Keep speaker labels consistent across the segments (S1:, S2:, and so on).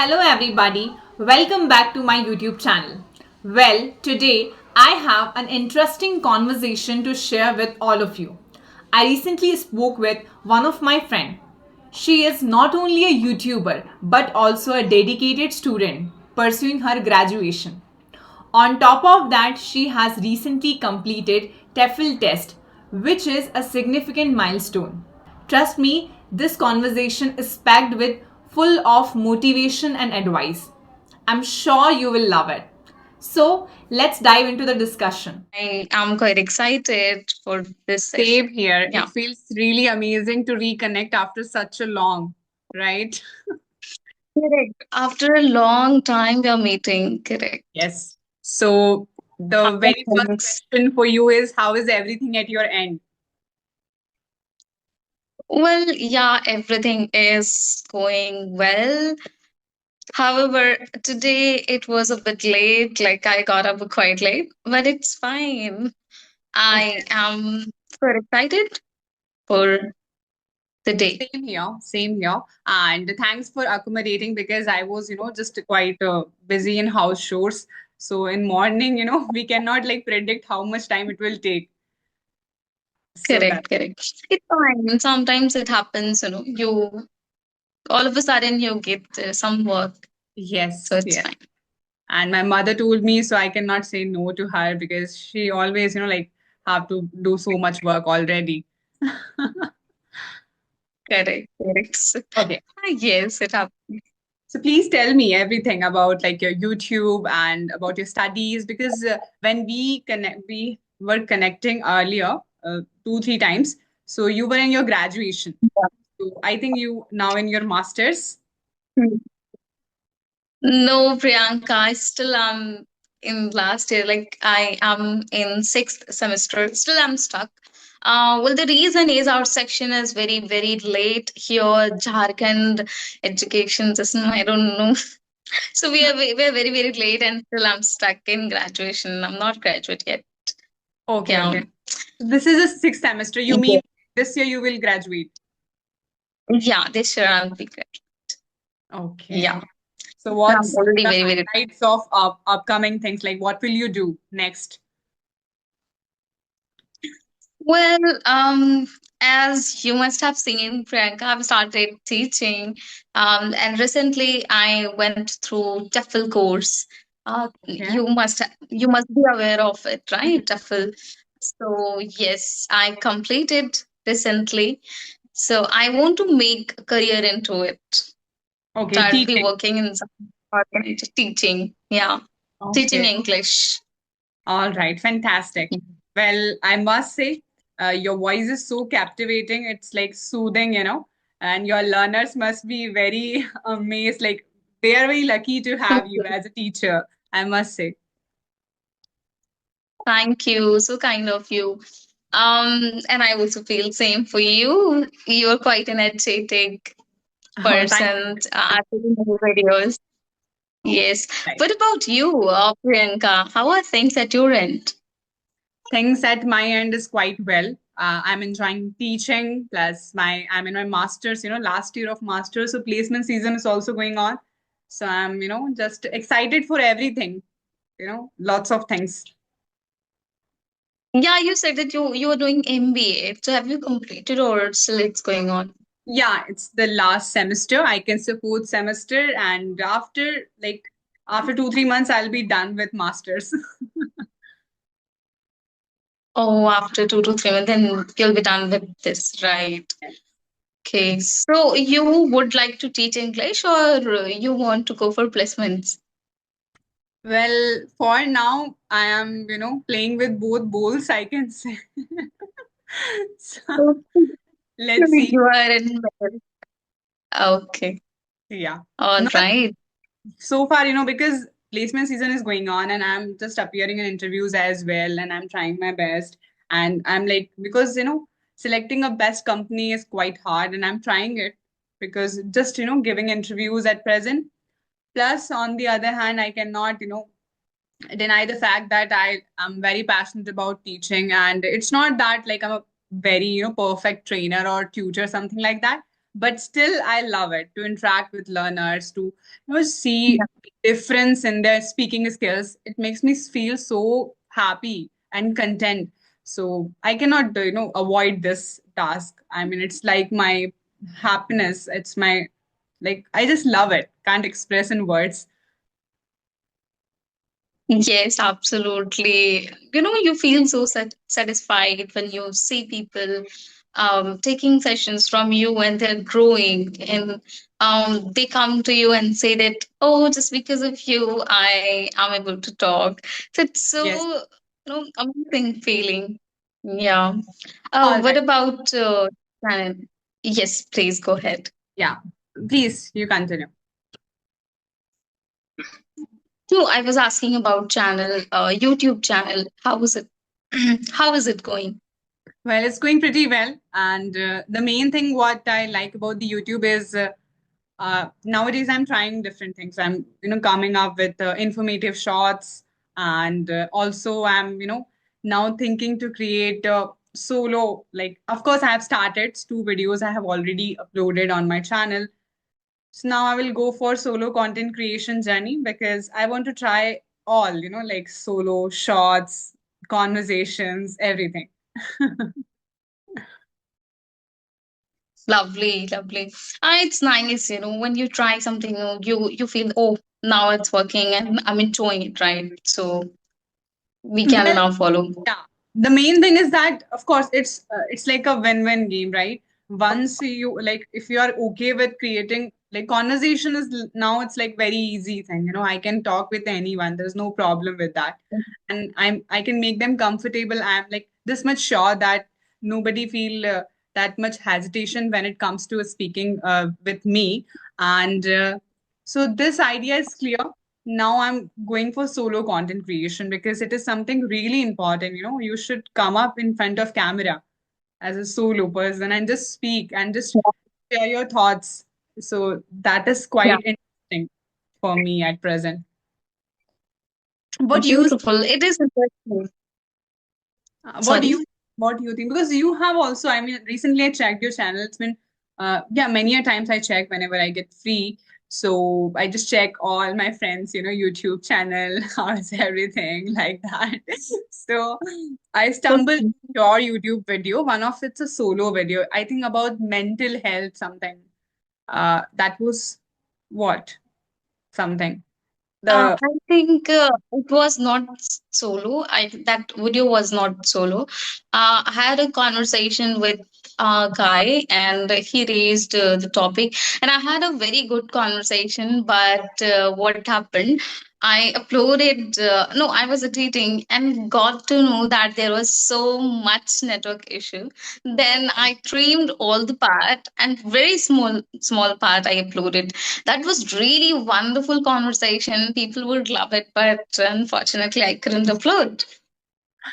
S1: Hello everybody, welcome back to my YouTube channel. Well, today I have an interesting conversation to share with all of you. I recently spoke with one of my friends. She is not only a YouTuber but also a dedicated student pursuing her graduation. On top of that, she has recently completed TEFL test, which is a significant milestone. Trust me, this conversation is packed with full of motivation and advice. I'm sure you will love it. So, let's dive into the discussion.
S2: I am quite excited for this
S1: Same
S2: session.
S1: here.
S2: Yeah.
S1: It feels really amazing to reconnect after such a long, right?
S2: Correct. After a long time, we are meeting. Correct.
S1: Yes. So,
S2: How
S1: the
S2: are
S1: very first
S2: things?
S1: question for you is, how is everything at your end?
S2: Well, yeah, everything is going well. However, today it was a bit late, like I got up quite late, but it's fine. I
S1: Okay.
S2: am quite excited for the day.
S1: Same here, same here. And thanks for accommodating because I was, just quite busy in house chores. So in morning, we cannot like predict how much time it will take. So that,
S2: Correct, correct. It's fine. Sometimes it happens, you all of a sudden you get some work, so
S1: yes,
S2: it's
S1: yes.
S2: fine.
S1: And my mother told me, so I cannot say no to her because she always, like have to do so much work already.
S2: Correct, correct.
S1: Okay.
S2: Yes, it happens.
S1: So please tell me everything about like your YouTube and about your studies because when we were connecting earlier, 2, 3 times. So you were in your graduation. So I think you now in your masters.
S2: Hmm. No, Priyanka, I still am in last year. Like I am in sixth semester. Still, I'm stuck. Well, the reason is our section is very, very late here. Jharkhand education system. I don't know. So we are very, very late, and still I'm stuck in graduation. I'm not graduate yet.
S1: Okay,
S2: Yeah.
S1: okay. This is a sixth semester. You
S2: Yeah.
S1: mean this year you will graduate?
S2: Yeah, this year I'll be graduate.
S1: Okay.
S2: Yeah.
S1: So
S2: I'm
S1: what's
S2: already
S1: the
S2: very, very.
S1: highlights of upcoming things? Like what will you do next?
S2: Well, as you must have seen, Priyanka, I've started teaching, and recently I went through TEFL course.
S1: Okay.
S2: You must be aware of it, right? TEFL. So yes, I completed recently. So I want to make a career into it. So
S1: Okay,
S2: I'll be
S1: teaching.
S2: working in some organization teaching. Yeah, teaching
S1: Okay.
S2: English.
S1: All right, fantastic. Well, I must say, your voice is so captivating. It's like soothing, and your learners must be very amazed. Like they are very lucky to have you as a teacher, I must say.
S2: Thank you. So kind of you. And I also feel same for you. You're quite an energetic
S1: Oh, thank
S2: person. I've seen your videos. Yes.
S1: you.
S2: What about you, Priyanka? How are things at your end?
S1: Things at my end is quite well. I'm enjoying teaching. Plus, I'm in my masters. Last year of masters, so placement season is also going on. So I'm just excited for everything. Lots of things.
S2: Yeah, you said that you are doing MBA. So have you completed or still it's going on?
S1: Yeah, it's the last semester. I can say fourth semester, and after 2, 3 months, I'll be done with masters.
S2: Oh, after 2 to 3 months, then you'll be done with this, right? Okay. So you would like to teach English or you want to go for placements?
S1: Well, for now, I am playing with both bowls. I can say. So, let's see.
S2: You are in middle. Okay.
S1: Yeah.
S2: All
S1: Not
S2: right.
S1: so far, because placement season is going on and I'm just appearing in interviews as well and I'm trying my best. And I'm like, because, selecting a best company is quite hard and I'm trying it because just, giving interviews at present. Plus, on the other hand, I cannot, deny the fact that I am very passionate about teaching. And it's not that like I'm a very, perfect trainer or tutor, something like that. but still I love it to interact with learners, to see difference in their speaking skills. It makes me feel so happy and content. So I cannot avoid this task. I mean, it's like my happiness. It's my, like, I just love it, can't express in words.
S2: Yes, absolutely. You feel so satisfied when you see people taking sessions from you and they're growing, and they come to you and say that, oh, just because of you, I am able to talk. So it's
S1: Yes.
S2: so, amazing feeling. Yeah.
S1: All
S2: What
S1: right.
S2: about Shannon? Yes, please go ahead.
S1: Yeah, please, you continue.
S2: No, I was asking about channel, YouTube channel. How is it? How is it going?
S1: Well, it's going pretty well. And the main thing what I like about the YouTube is nowadays I'm trying different things. I'm, coming up with informative shots. And also I'm, now thinking to create a solo, like, of course, I have started 2 videos I have already uploaded on my channel. So now I will go for solo content creation journey because I want to try all, like solo shots, conversations, everything.
S2: Lovely, lovely. It's nice, when you try something new, you feel, oh, now it's working and I'm enjoying it, right? So we can
S1: Well,
S2: now follow.
S1: yeah. The main thing is that, of course, it's like a win-win game, right? Once you, like, if you are okay with creating, like, conversation is now it's like very easy thing. I can talk with anyone. There's no problem with that, and I can make them comfortable. I'm like this much sure that nobody feel that much hesitation when it comes to speaking with me, and so this idea is clear. Now I'm going for solo content creation because it is something really important. You should come up in front of camera as a solo person and just speak and just share your thoughts. So that is
S2: Yeah,
S1: quite interesting for me at present. What do you
S2: beautiful. It is interesting.
S1: what do
S2: Sorry.
S1: you what do you think? Because you have also, I mean, recently I checked your channel. It's been yeah, many a times I check whenever I get free. So I just check all my friends, YouTube channel, how's everything like that. So I stumbled your YouTube video. One of it's a solo video, I think about mental health something. That was what? Something. The
S2: I think it was not solo. That video was not solo. I had a conversation with a guy, and he raised the topic, and I had a very good conversation. But what happened? I uploaded. No, I was editing and got to know that there was so much network issue. Then I trimmed all the part and very small part I uploaded. That was really wonderful conversation. People would love it, but unfortunately, I couldn't upload.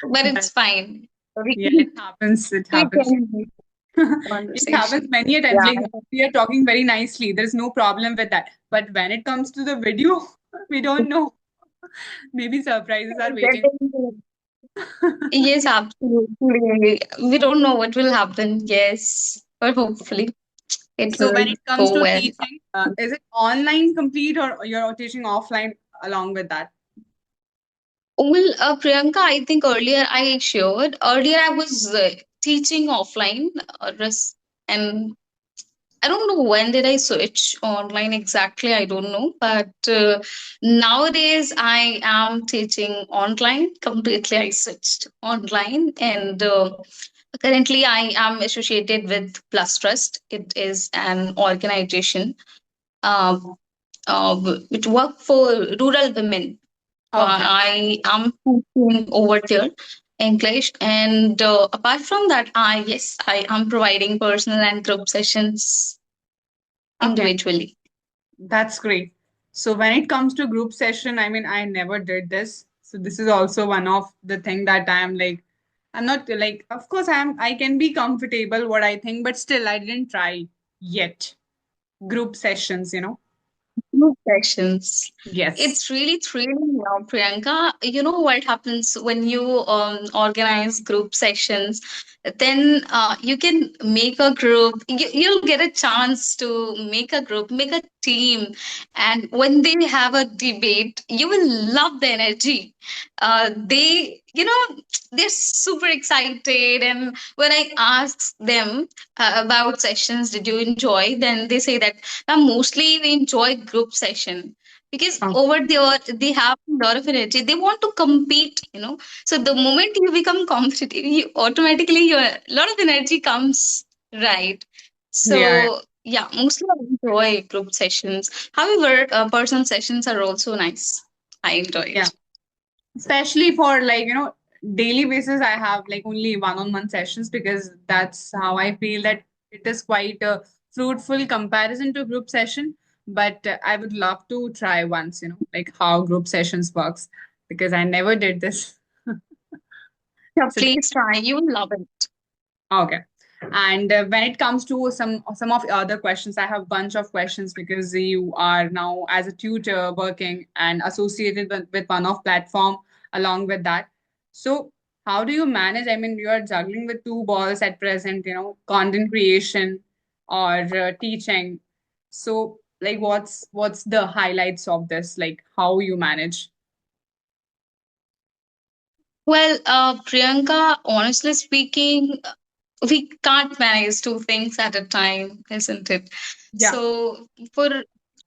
S2: But
S1: that,
S2: it's fine. We
S1: yeah, it
S2: can,
S1: happens. It
S2: we
S1: happens.
S2: can have
S1: It happens
S2: conversation.
S1: many a times.
S2: Yeah.
S1: Like we are talking very nicely. There's no problem with that. But when it comes to the video, we don't know. Maybe surprises are waiting.
S2: Yes, absolutely. We don't know what will happen. Yes, but hopefully it
S1: So when
S2: will
S1: it comes
S2: go
S1: to
S2: well.
S1: teaching, is it online complete or you're teaching offline along with that?
S2: Well, Priyanka, I think earlier I shared. Earlier I was teaching offline, and I don't know when did I switch online exactly. I don't know, but nowadays I am teaching online completely. I switched online, and currently I am associated with Plus Trust. It is an organization um, which work for rural women.
S1: Okay.
S2: I am teaching over there English, and apart from that, I yes, I am providing personal and group sessions
S1: Okay.
S2: individually.
S1: That's great. So when it comes to group session, I mean, I never did this. So this is also one of the thing that I'm like, I'm not like, of course I can be comfortable what I think, but still I didn't try yet group sessions.
S2: Group sessions.
S1: Yes.
S2: It's really thrilling now, Priyanka. You know what happens when you organize group sessions? Then you can make a group. You'll get a chance to make a group, make a team. And when they have a debate, you will love the energy. They're super excited. And when I ask them about sessions, did you enjoy? Then they say that mostly we enjoy group session because
S1: Oh,
S2: over there they have a lot of energy. They want to compete, So the moment you become competitive, you automatically your a lot of energy comes, right?
S1: yeah.
S2: So yeah, mostly I enjoy group sessions. However, personal sessions are also nice. I enjoy
S1: Yeah.
S2: it.
S1: Especially for like, daily basis, I have like only one-on-one sessions because that's how I feel that it is quite a fruitful comparison to group session. But I would love to try once, like how group sessions works because I never did this.
S2: Yeah,
S1: So
S2: please try. You will love it.
S1: okay. And when it comes to some of the other questions, I have bunch of questions because you are now as a tutor working and associated with one of platform along with that. So how do you manage? I mean, you are juggling with two balls at present, content creation or teaching. So like what's the highlights of this? Like how you manage?
S2: Well, Priyanka, honestly speaking, we can't manage two things at a time, isn't it?
S1: Yeah.
S2: So, for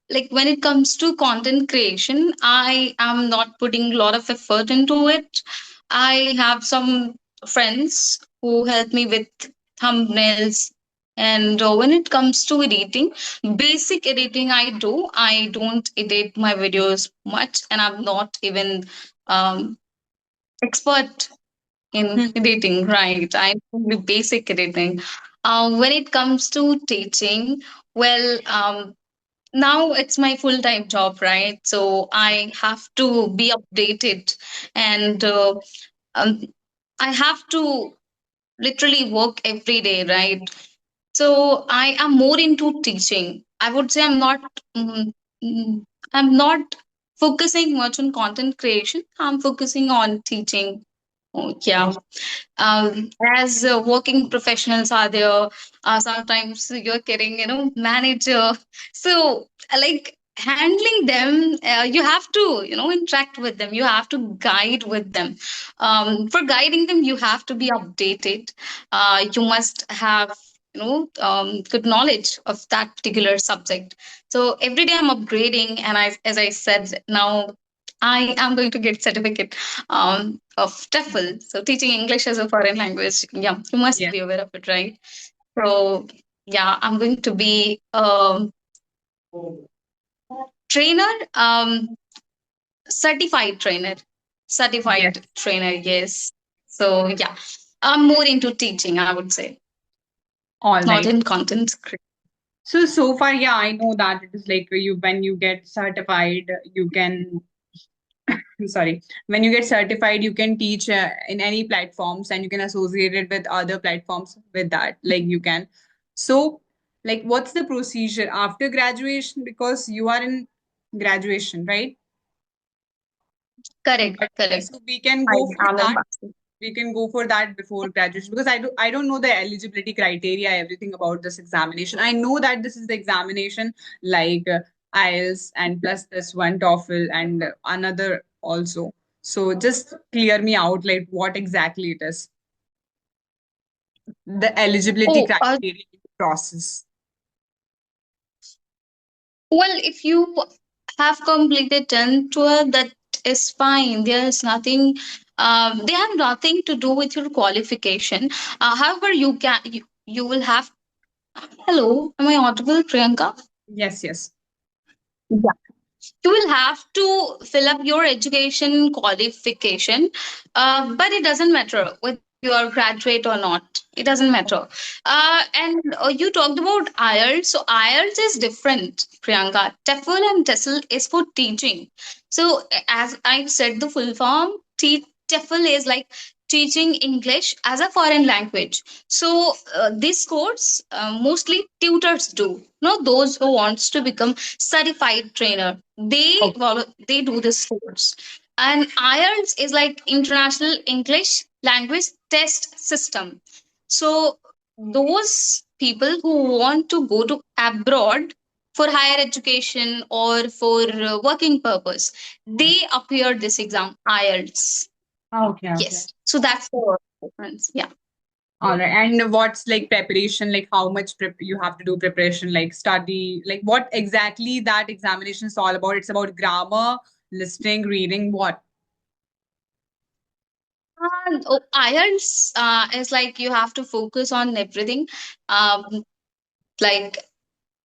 S2: like when it comes to content creation, I am not putting a lot of effort into it. I have some friends who help me with thumbnails. And when it comes to editing, basic editing I do. I don't edit my videos much, and I'm not even um, expert in
S1: Hmm.
S2: editing, right? I do the basic editing. When it comes to teaching, well, now it's my full time job, right? So I have to be updated, and um, I have to literally work every day, right? So I am more into teaching. I would say mm, mm, I'm not focusing much on content creation. I'm focusing on teaching. Oh, yeah. As working professionals are there, sometimes you're getting, manager. So, like handling them, you have to, interact with them. You have to guide with them. For guiding them, you have to be updated. You must have, good knowledge of that particular subject. So every day I'm upgrading, and as I said, now I am going to get certificate of TEFL. So teaching English as a foreign language. Yeah, you must
S1: Yeah.
S2: be aware of it, right? So yeah, I'm going to be trainer, certified trainer,
S1: Yes.
S2: certified trainer. Yes. So yeah, I'm more into teaching, I would say,
S1: All
S2: not
S1: right.
S2: in content.
S1: So far, yeah, I know that it is like you when you get certified, you can sorry, when you get certified, you can teach in any platforms and you can associate it with other platforms with that. Like you can. So, like, what's the procedure after graduation? Because you are in graduation, right?
S2: Correct,
S1: But
S2: correct.
S1: so we can
S2: I
S1: go for
S2: am in
S1: that.
S2: Boston.
S1: We can go for that before graduation because I don't know the eligibility criteria, everything about this examination. I know that this is the examination like IELTS and plus this one TOEFL and another also. So just clear me out like what exactly it is, the eligibility
S2: Oh,
S1: criteria process.
S2: well, if you have completed 10th, 12, that is fine. There's nothing, they have nothing to do with your qualification. However, you will have, hello, am I audible, Priyanka?
S1: Yes, yes.
S2: You will have to fill up your education qualification, but it doesn't matter whether you are graduate or not. It doesn't matter. And you talked about IELTS. So IELTS is different, Priyanka. TEFL and TESL is for teaching. So as I said, the full form TEFL is like teaching English as a foreign language. So this course mostly tutors do. No, those who wants to become certified trainer,
S1: Okay.
S2: they do this course. And IELTS is like International English Language Test System. So those people who want to go to abroad for higher education or for working purpose, they appear this exam IELTS.
S1: Okay, okay.
S2: Yes. So that's the difference. Yeah.
S1: All right. And what's like preparation? Like how much you have to do preparation, like study, like what exactly that examination is all about? It's about grammar, listening, reading, what?
S2: IELTS is like you have to focus on everything. Um, like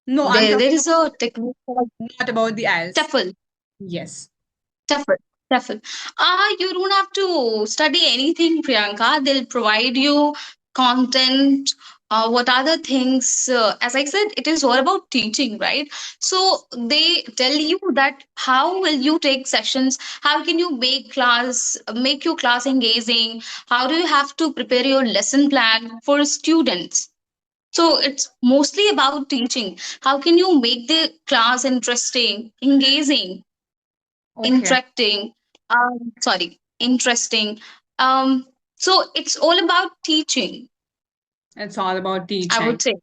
S1: No, I'm
S2: there
S1: talking
S2: is
S1: about
S2: a technique called
S1: not about the else.
S2: TEFL.
S1: Yes.
S2: TEFL. TEFL. You don't have to study anything, Priyanka. They'll provide you content. What are the things? As I said, it is all about teaching, right? So they tell you that how will you take sessions? How can you make your class engaging? How do you have to prepare your lesson plan for students? So it's mostly about teaching. How can you make the class interesting, engaging,
S1: Okay.
S2: interacting, interesting. Um, so it's all about teaching,
S1: It's all about
S2: I would
S1: teaching.
S2: say.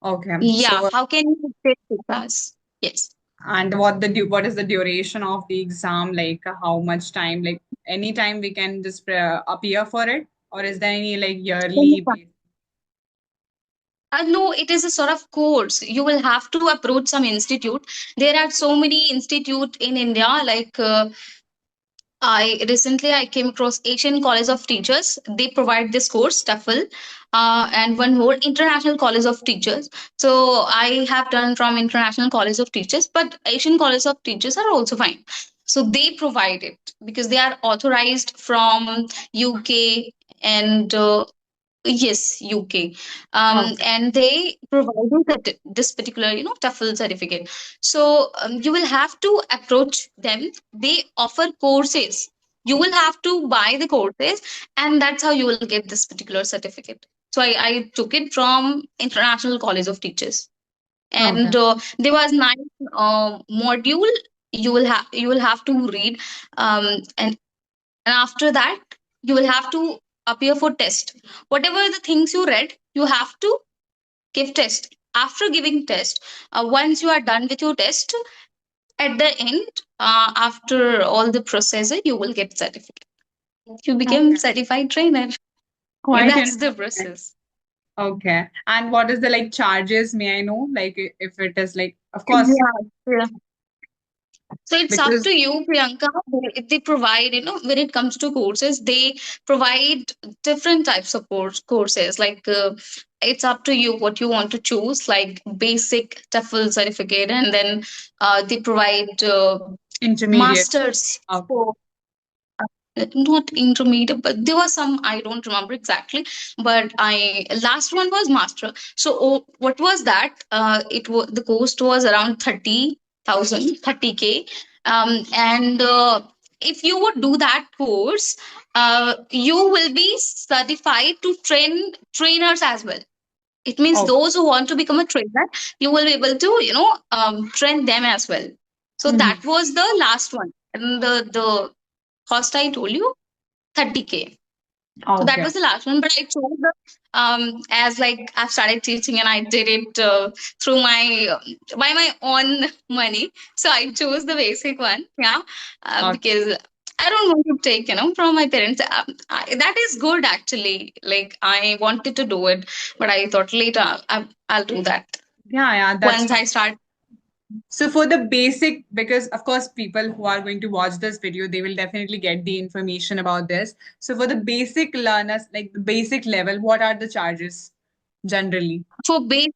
S1: Okay.
S2: Yeah,
S1: So
S2: how can you take the class? Yes.
S1: and what is the duration of the exam? Like how much time? Like any time we can just appear for it, or is there any like yearly base?
S2: No, it is a sort of course. You will have to approach some institute. There are so many institute in India, like I came across Asian College of Teachers. They provide this course, TEFL, and one more International College of Teachers. So I have done from International College of Teachers, but Asian College of Teachers are also fine. So they provide it because they are authorized from UK and yes, UK.
S1: Okay.
S2: And they provided that this particular, TEFL certificate. So you will have to approach them. They offer courses. You will have to buy the courses, and that's how you will get this particular certificate. So I took it from International College of Teachers,
S1: Okay.
S2: and there was 9 module. You will have to read, and after that you will have to appear for test. Whatever the things you read, you have to give test. After giving test, once you are done with your test, at the end, after all the procedure, you will get certificate. You become
S1: Okay.
S2: certified trainer.
S1: Quite
S2: That's the
S1: interesting.
S2: process.
S1: Okay. And what is the like charges? May I know? Like if it is like, of course,
S2: Yeah, yeah. So it's up
S1: because
S2: to you, Priyanka. They provide, when it comes to courses, they provide different types of courses. Like it's up to you what you want to choose, like basic TEFL certificate, and then they provide
S1: intermediate.
S2: masters
S1: Okay.
S2: for not intermediate, but there was some I don't remember exactly. But I last one was master. So what was that? It was the cost was around 30,000, 30K, and if you would do that course, you will be certified to train trainers as well. It means
S1: Okay.
S2: those who want to become a trainer, you will be able to train them as well. So that
S1: Mhm.
S2: was the last one, and the cost I told you, 30K. So that
S1: Okay.
S2: was the last one. But I chose the as like I've started teaching and I did it through my by my own money. So I chose the basic one, yeah,
S1: Okay.
S2: because I don't want to take from my parents. That is good actually. Like I wanted to do it, but I thought later I'll do that
S1: Yeah, yeah, that's
S2: once
S1: fine.
S2: I start.
S1: So for the basic, because of course people who are going to watch this video, they will definitely get the information about this. So for the basic learners, like the basic level, what are the charges generally?
S2: For basic,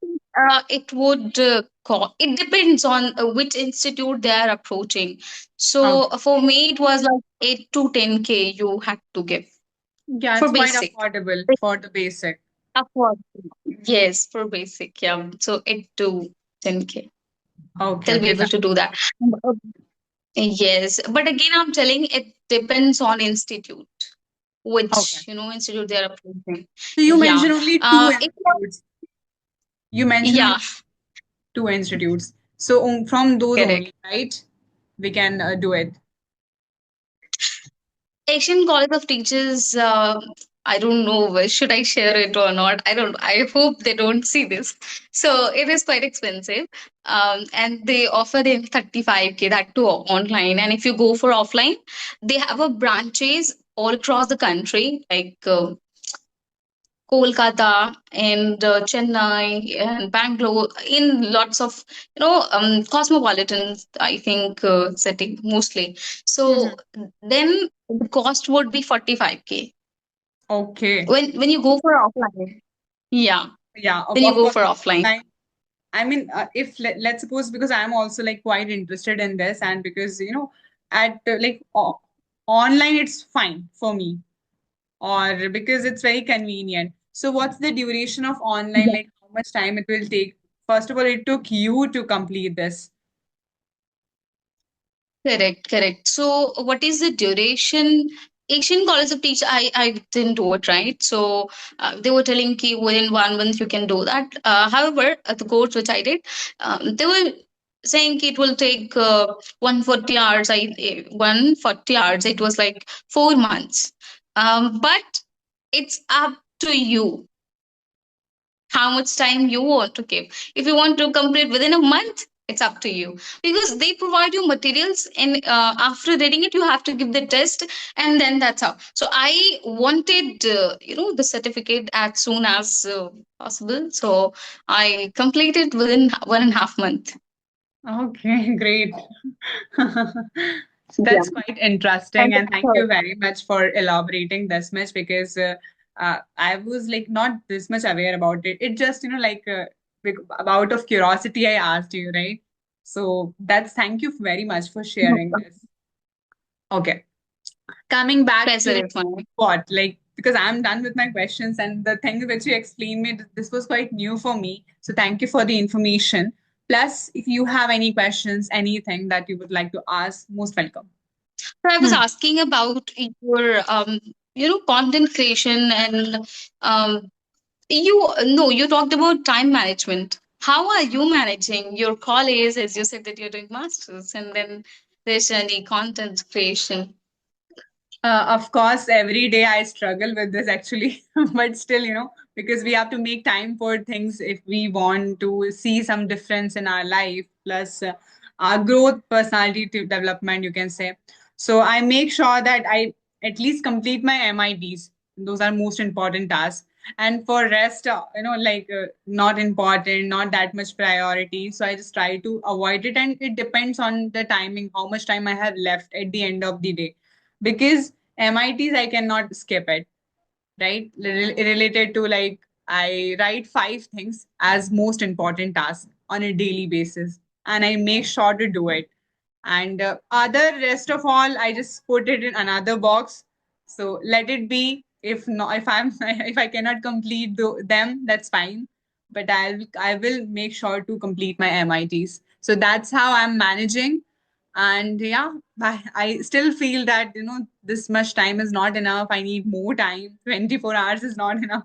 S2: it would it depends on which institute they are approaching. So
S1: Okay.
S2: for me, it was like 8 to 10K you had to give
S1: Yeah,
S2: for
S1: it's quite
S2: basic.
S1: affordable for the basic.
S2: Afford. Yes, for basic, yeah. So 8 to 10K.
S1: Okay,
S2: They'll be
S1: okay.
S2: able to do that. Uh, Yes, but again, I'm telling it depends on institute.
S1: Okay.
S2: which institute they are approaching.
S1: So you
S2: Yeah.
S1: mentioned only two
S2: It was,
S1: institutes. You mentioned only
S2: yeah,
S1: two institutes. So from those only,
S2: correct.
S1: right? We can do it.
S2: Asian College of Teachers. I don't know where should I share it or not. I don't. I hope they don't see this. So it is quite expensive, and they offer in 35K that too online. And if you go for offline, they have a branches all across the country, like Kolkata and Chennai and Bangalore, in lots of cosmopolitan, I think, setting mostly.
S1: Mhm.
S2: So then the cost would be 45K
S1: Okay.
S2: when you go for offline. Yeah,
S1: Yeah,
S2: when you
S1: of
S2: go
S1: course.
S2: for offline.
S1: Offline. I mean, if let's suppose, because I'm also like quite interested in this, and because at online it's fine for me, or because it's very convenient. So, what's the duration of online? Like, how much time it will take? First of all, it took you to complete this.
S2: Correct, correct. So, what is the duration? Asian College of Teach, I didn't do it right. So, they were telling ki within 1 month you can do that. However, at the course which I did, they were saying ki it will take 140 hours. 140 hours. It was like 4 months. But it's up to you how much time you want to give. If you want to complete within a month, it's up to you, because they provide you materials, and after reading it, you have to give the test, and then that's how. So I wanted, the certificate as soon as possible. So I completed within 1.5 month.
S1: Okay, great. So
S2: Yeah.
S1: that's quite
S2: And
S1: interesting, and
S2: that's
S1: thank
S2: how.
S1: you very much for elaborating this much because I was like not this much aware about it. It just about of curiosity I asked you, right? So that's thank you very much for sharing this. Okay, coming back
S2: Pleasure
S1: to
S2: is mine.
S1: what like because I'm done with my questions and the thing which you explained me this was quite new for me. So thank you for the information. Plus, if you have any questions, anything that you would like to ask, most welcome.
S2: So I was
S1: Hmm.
S2: asking about your content creation, and um, you talked about time management. How are you managing your college, as you said that you're doing masters, and then there's any content creation?
S1: Of course, every day I struggle with this actually, but still, because we have to make time for things if we want to see some difference in our life, plus our growth, personality development, you can say. So I make sure that I at least complete my MITs. Those are most important tasks. And for rest, not important, not that much priority. So I just try to avoid it, and it depends on the timing, how much time I have left at the end of the day because MITs I cannot skip it, right? Related to like I write five things as most important tasks on a daily basis, and I make sure to do it. And other rest of all, I just put it in another box. So let it be. If not, if I'm if I cannot complete them, that's fine. But I will make sure to complete my MITs. So that's how I'm managing. And yeah, I still feel that this much time is not enough. I need more time. 24 hours is not enough.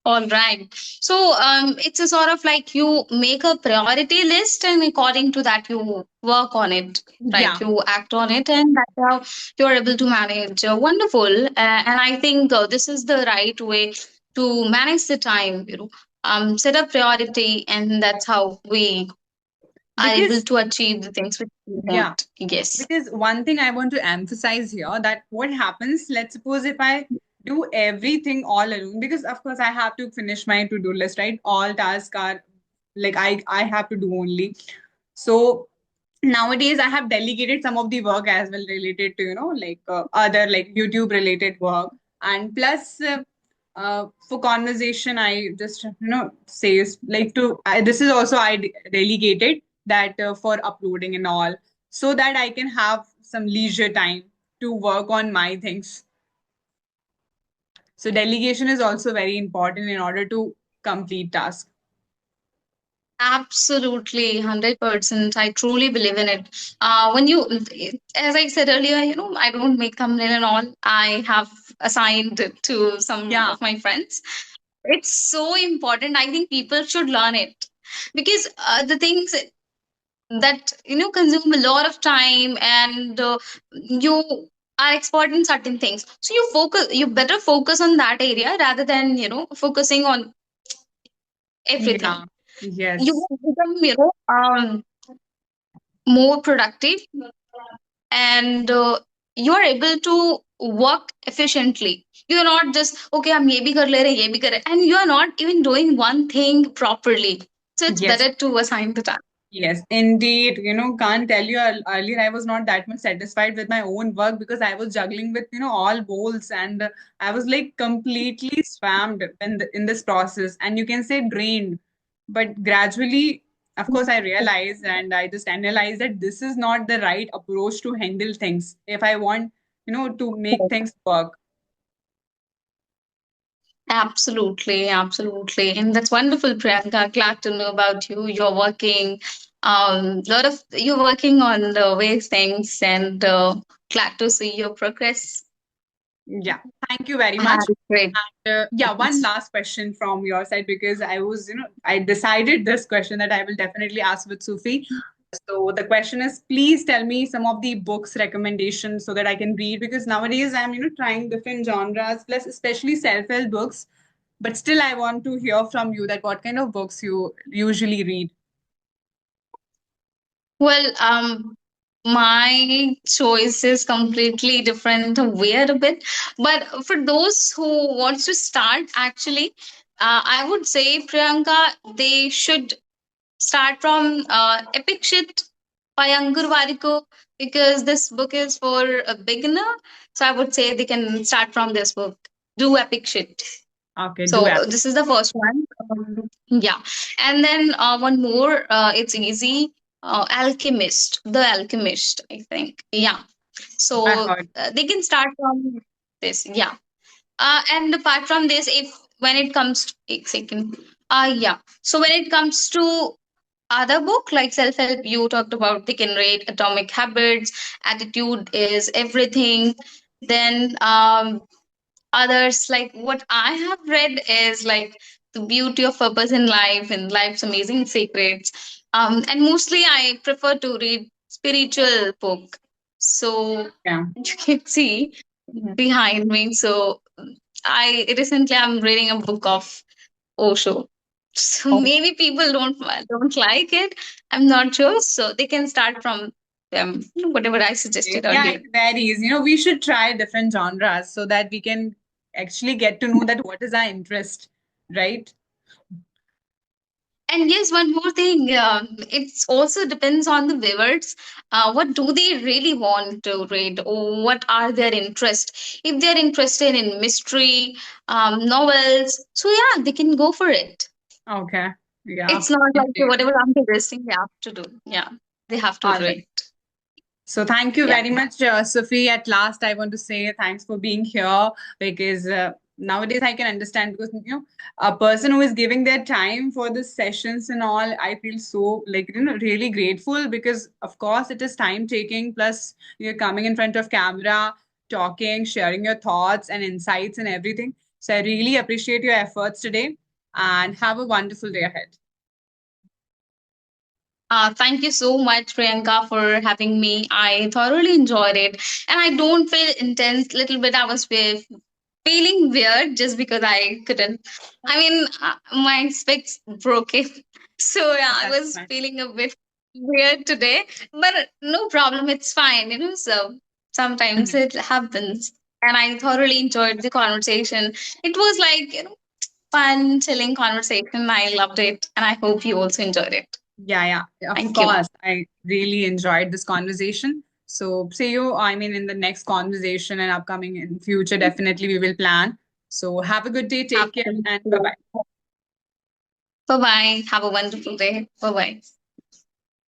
S2: All right. So it's a sort of like you make a priority list, and according to that, you work on it, right?
S1: Yeah,
S2: You act on it, and that's how you're able to manage. Wonderful. And I think this is the right way to manage the time, set a priority, and that's how we are able
S1: because
S2: to achieve the things which we
S1: yeah,
S2: want. Yes.
S1: because one thing I want to emphasize here that what happens, let's suppose if I do everything all alone, because of course I have to finish my to-do list, right? All tasks are like I have to do only. So nowadays I have delegated some of the work as well related to other like YouTube related work and plus for conversation I just says like this is also delegated that for uploading and all so that I can have some leisure time to work on my things. So delegation is also very important in order to complete tasks.
S2: Absolutely, 100%. I truly believe in it. When you, as I said earlier, I don't make thumbnail and all. I have assigned it to some
S1: Yeah,
S2: of my friends. It's so important. I think people should learn it because the things that consume a lot of time, and you are expert in certain things. So you better focus on that area rather than focusing on
S1: yeah,
S2: everything. You
S1: yes.
S2: will become more productive, and you are able to work efficiently. You're not just okay, I'm ye bhi kar le rahe, ye bhi kar rahe, and you are not even doing one thing properly. So it's
S1: Yes.
S2: better to assign the time.
S1: Yes, indeed. Can't tell you earlier, I was not that much satisfied with my own work because I was juggling with, all bowls and I was like completely swamped in this process and you can say drained. But gradually, of course, I realized and I just analyzed that this is not the right approach to handle things if I want, to make things work.
S2: Absolutely, absolutely. And that's wonderful, Priyanka. Glad to know about you. You're working, lot of you're working on the ways things, and glad to see your progress.
S1: Yeah, thank you very much.
S2: And great.
S1: Yeah, one last question from your side because I was, I decided this question that I will definitely ask with Sufi. So the question is, please tell me some of the books recommendations so that I can read because nowadays I'm, trying different genres, plus especially self-help books. But still, I want to hear from you that what kind of books you usually read.
S2: Well, my choice is completely different, weird a bit. But for those who wants to start, actually, I would say, Priyanka, they should start from Epic Shit by Ankur Warikoo, because this book is for a beginner. So I would say they can start from this book. Do Epic Shit.
S1: Okay, do
S2: So
S1: app.
S2: this is the first one. Yeah, and then one more. It's easy. Alchemist, the Alchemist, I think. Yeah.
S1: I
S2: So
S1: heard.
S2: they can start from this. Yeah. And apart from this, if when it comes to, एक second. Yeah. So when it comes to other book like self-help, you talked about Think and Rate, Atomic Habits, Attitude is Everything. Then others, like what I have read is like The Beauty of Purpose in Life and Life's Amazing Secrets. And mostly I prefer to read spiritual book. So
S1: Yeah.
S2: you can see behind me. So I recently I'm reading a book of Osho. So maybe people don't like it. I'm not sure. So they can start from them, whatever I suggested
S1: Yeah,
S2: earlier.
S1: it varies. We should try different genres so that we can actually get to know that what is our interest, right?
S2: And yes, one more thing. It also depends on the viewers. What do they really want to read, or what are their interests? If they're interested in mystery, novels, so yeah, they can go for it.
S1: Okay. Yeah.
S2: It's not like
S1: Indeed.
S2: whatever I'm suggesting they have to do. Yeah, they have to
S1: All right.
S2: read.
S1: So thank you
S2: Yeah.
S1: very much, Sophie. At last, I want to say thanks for being here because nowadays I can understand because a person who is giving their time for the sessions and all, I feel so like really grateful because of course it is time taking. Plus you're coming in front of camera, talking, sharing your thoughts and insights and everything. So I really appreciate your efforts today and have a wonderful day ahead.
S2: Thank you so much, Priyanka, for having me. I thoroughly enjoyed it, and I don't feel intense. Little bit, I was feeling weird just because I couldn't. I mean, my specs broken, so yeah, I
S1: That's
S2: was
S1: fine.
S2: feeling a bit weird today. But no problem, it's fine. So sometimes it happens, and I thoroughly enjoyed the conversation. It was like fun, chilling conversation. I loved it, and I hope you also enjoyed it.
S1: Yeah, of
S2: Thank you.
S1: course. I really enjoyed this conversation. So, see you, I mean, in the next conversation and upcoming in future, definitely we will plan. So, have a good day. Take care and bye
S2: Absolutely.
S1: bye.
S2: Bye bye. Have a wonderful day. Bye bye.